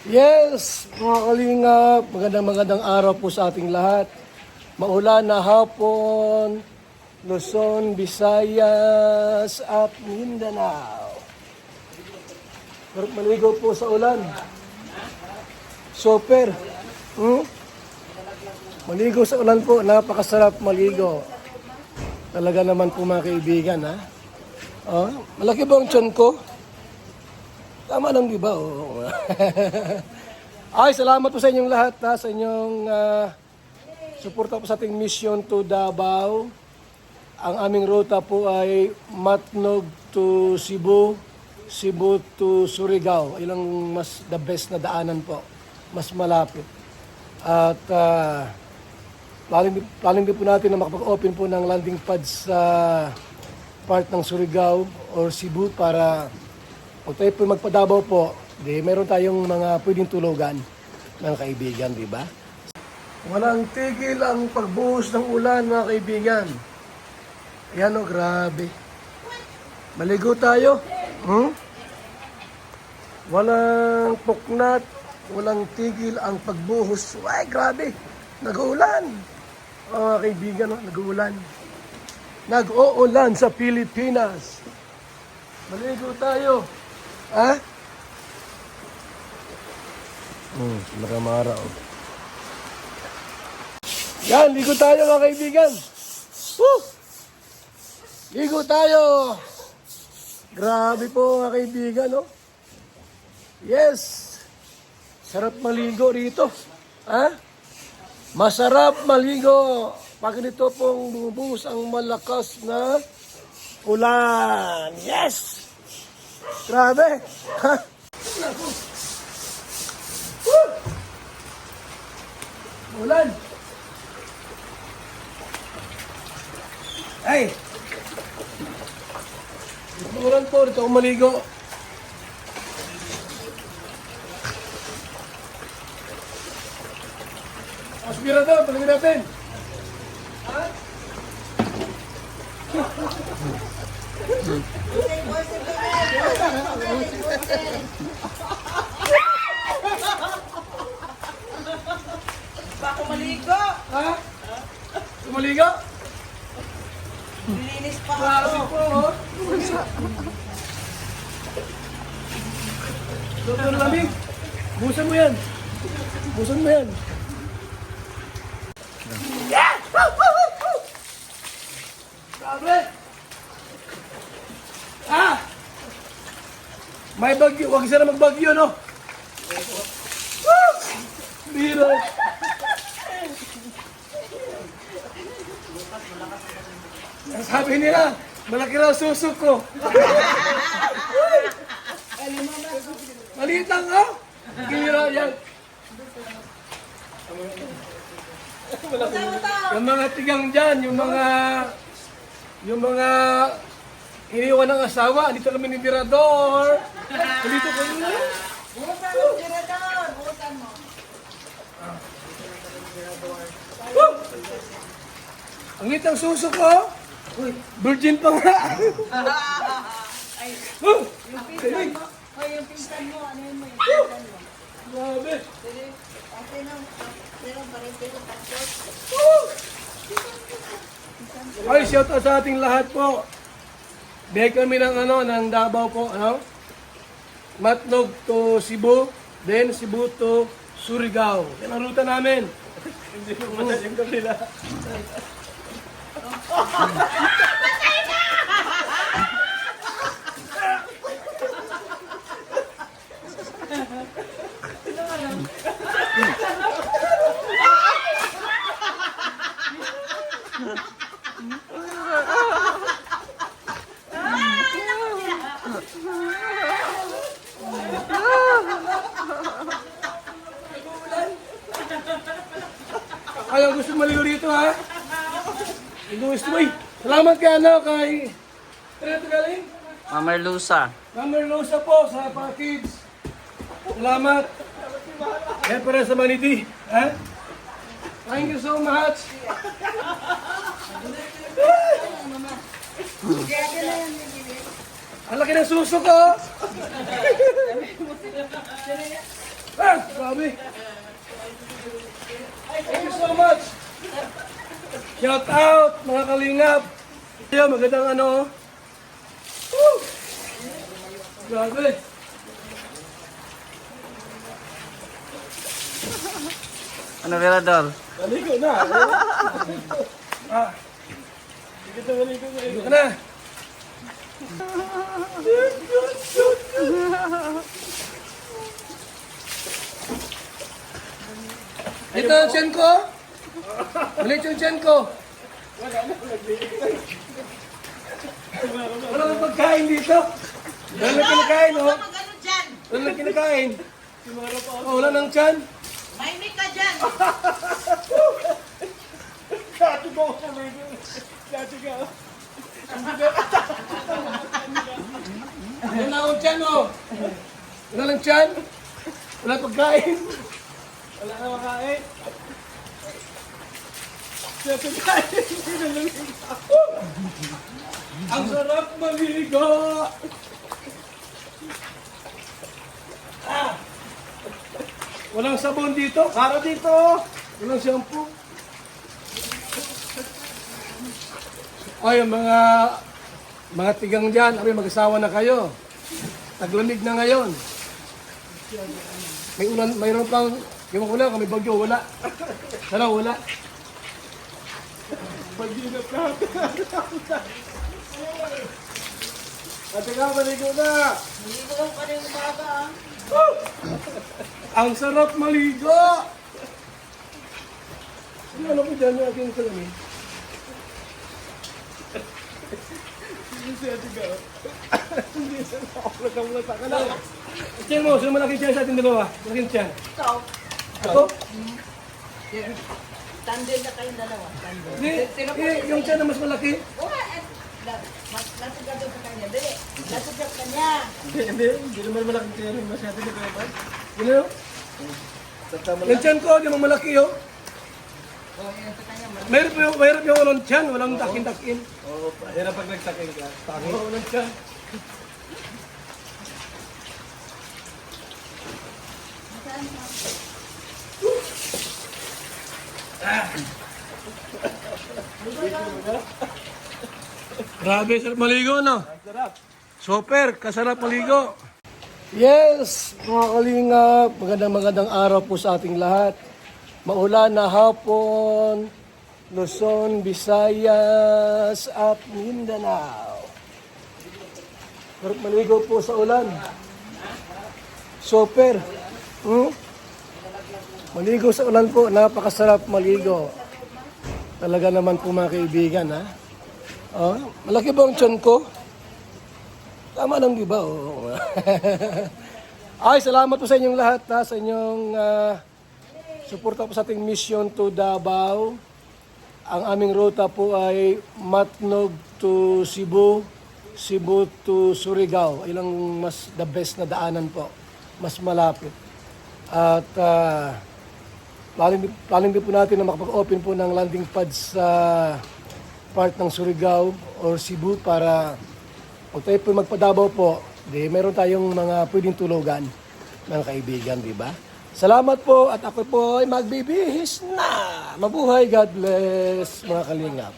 Yes, mga kalingap, magandang araw po sa ating lahat. Maulan na hapon, Luzon, Visayas at Mindanao. Maligo po sa ulan. Super. Maligo sa ulan po, napakasarap maligo. Talaga naman po mga kaibigan, ha? Oh, malaki ba ang tiyan ko? Tama lang, di ba? Oo. Ay, salamat po sa inyong lahat, ha? Sa inyong suporta po sa ating mission to Davao. Ang aming ruta po ay Matnog to Cebu, Cebu to Surigao. Ilang mas the best na daanan po. Mas malapit. At planning din po natin na makapag-open po ng landing pad sa part ng Surigao or Cebu para pag tayo po magpadabaw po, meron tayong mga pwedeng tulugan ng kaibigan, di ba? Walang tigil ang pagbuhos ng ulan, mga kaibigan. Ayan o, grabe. Maligo tayo. Walang puknat, walang tigil ang pagbuhos. Ay, grabe. Nag-uulan. Mga kaibigan, nag-uulan. Nag-uulan sa Pilipinas. Maligo tayo. Ha? Nakamara, oh. Yan, ligo tayo mga kaibigan. Woo! Ligo tayo. Grabe po mga kaibigan, oh. Yes. Sarap maligo rito. Ha? Masarap maligo. Pag nito pong bumubuhos ang malakas na ulan. Yes! Grabe! Ha? Ulan! Ay! Ulan po, dito ako maligo. Aspirador, palagay natin. Ha? Bako maligo. Ha? Maligo? Linis pa Grabe ako. po, oh. Dr. Lamig, busan mo yan. Busan mo yan. Grabe! Ah! May bagyo. Huwag sana magbagyo, no? Woo! Biro. Sabi nila, malaki raw susok ko. Maliit lang, oh. Biro yan. Yung mga tigang dyan, yung mga iniwan ng asawa, dito naman yung tirador. Dito ko yun. Butan mo, tirador. Butan mo. Ang lit ang suso ko. Virgin pa nga. Ay, Oh, yung pinsan mo. Hoy, yung pinsan mo. Ano yun mo? Yung pinsan mo. grabe. Ate nang, pero pareho tapos. Ay, shout out sa ating lahat po. Bigay kami ng Davao po, ano? Matnog to Cebu, then Cebu to Surigao. Yan ang ruta namin. Hindi po madali yung kabila. Ayaw gusto maligo rito, ha? Gusto mo, salamat kay kay... Ano ito galing? Mama Lusa. Ma'am Rosa po sa package. Salamat. Yan para sa Maniti. Ha? Thank you so much. Ang laki ng suso ko. Grabe. Thank you so much. Shout out, mga kalingap. Ayun, magandang ano. Woo! Grabe. Ano Verador? Naligo na. Naligo ka na. Ito ang tiyan ko. Ulit yung tiyan ko. Wala nang pagkain dito. Wala nang kinakain, oh. Mag-ano dyan? Wala nang kinakain. Oh, wala nang tiyan. May mic ka dyan. Dati mo ako naligo. Dati ka. Wala akong tiyan, oh. Wala lang tiyan. Wala pagkain. Wala na makain. Wala pagkain. Ang sarap maligo. Walang sabon dito. Para dito. Walang shampoo. Ay, mga tigang dyan, ay mag-asawa na kayo. Taglamig na ngayon. May ulan, mayroon pang, yung ulan, kami bagyo, wala. Sana wala. Bagyo na pa. Ate ka, maligo na. Maligo lang ka na yung umaga ah. Ang sarap maligo. Ano ko dyan yung aking salamin? Hindi sa ako nagkamulata ka na. Tiyan mo, sino malaking tiyan sa ating dalawa? Malaking tiyan. Ikaw. Ako? Tandem na kayong dalawa. Tandem. Hindi, yung tiyan na mas malaki. Wala. Nasugad sa kanya. Dili. Nasugad ka niya. Hindi naman malaking tiyan yung masyado na kaya ba? Yun yun? Yung tiyan ko, di mo malaki yun. O, yun sa kanya. Mayroon yung walang tiyan, walang takin-takin. Oo, hirap pag nagsakin ka. Takin. Oo, walang tiyan. Grabe, sarap maligo, no? Super, kasarap maligo. Yes, mga kalingap, magandang araw po sa ating lahat. Maulan na hapon, Luzon, Visayas, at Mindanao. Sarap maligo po sa ulan. Super. Maligo sa ulan po, napakasarap maligo. Talaga naman po mga kaibigan, ha? Oh, malaki ba ang tiyan ko? Tama lang, di ba? Oo. Ay, salamat po sa inyong lahat, ha? Sa inyong suporta po sa ating mission to Davao. Ang aming ruta po ay Matnog to Cebu, Cebu to Surigao. Ilang mas the best na daanan po. Mas malapit. At planning din po natin na makapag-open po ng landing pad sa part ng Surigao or Cebu para pag tayo po magpadabaw po, di meron tayong mga pwedeng tulugan, mga kaibigan, di ba? Salamat po at ako po ay magbibihis na. Mabuhay, God bless, mga kalingap.